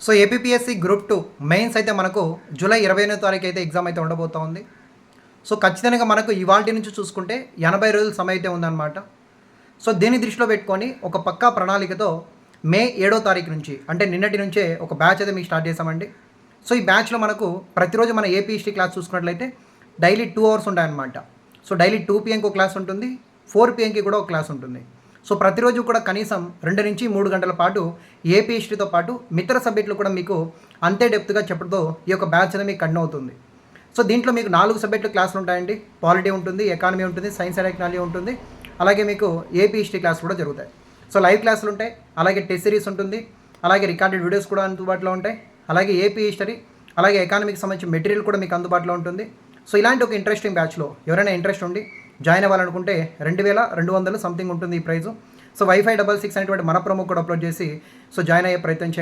So APSC group 2 mains అయితే మనకు July 28వ తారీఖు అయితే ఎగ్జామ్ అయితే ఉండబోతా ఉంది. సో ఖచ్చితంగా మనకు ఇవాల్టి నుంచి చూసుకుంటే 80 రోజుల సమయం అయితే ఉందన్నమాట. సో దీన్ని దృష్టిలో పెట్టుకొని ఒక పక్కా ప్రణాళికతో మే 7వ తారీఖు నుంచి అంటే నిన్నటి నుంచే ఒక బ్యాచ్ అయితే మీకు స్టార్ట్ చేసామండి. సో ఈ బ్యాచ్లో మనకు ప్రతిరోజు మన ఏపీ హిస్టరీ క్లాస్ చూసుకున్నట్లయితే డైలీ 2 అవర్స్ ఉంటాయన్నమాట. సో డైలీ 2 PM ఒక క్లాస్ ఉంటుంది, 4 PMకి కూడా ఒక క్లాస్ ఉంటుంది. సో ప్రతిరోజు కూడా కనీసం 2 నుంచి 3 గంటల పాటు ఏపీ హిస్టరీతో పాటు మిత్ర సబ్జెక్టులు కూడా మీకు అంతే డెప్త్గా చెప్పడంతో ఈ యొక్క బ్యాచ్ అనేది మీకు కంటిన్యూ అవుతుంది. సో దీంట్లో మీకు 4 సబ్జెక్టులు క్లాసులు ఉంటాయండి. పాలిటీ ఉంటుంది, ఎకానమీ ఉంటుంది, సైన్స్ అండ్ టెక్నాలజీ ఉంటుంది, అలాగే మీకు ఏపీ హిస్టరీ క్లాస్ కూడా జరుగుతాయి. సో లైవ్ క్లాసులు ఉంటాయి, అలాగే టెస్ట్ సిరీస్ ఉంటుంది, అలాగే రికార్డెడ్ వీడియోస్ కూడా అందుబాటులో ఉంటాయి, అలాగే ఏపీ హిస్టరీ అలాగే ఎకానమీకి సంబంధించిన మెటీరియల్ కూడా మీకు అందుబాటులో ఉంటుంది. సో ఇలాంటి ఒక ఇంట్రెస్టింగ్ బ్యాచ్లో ఎవరైనా ఇంట్రెస్ట్ ఉండి జాయిన్ అవ్వాలనుకుంటే 2200 సంథింగ్ ఉంటుంది ఈ ప్రైజు. సో వైఫై 66 అనేటువంటి మన ప్రోమో కోడ్ అప్లోడ్ చేసి సో జాయిన్ అయ్యే ప్రయత్నం చేయండి.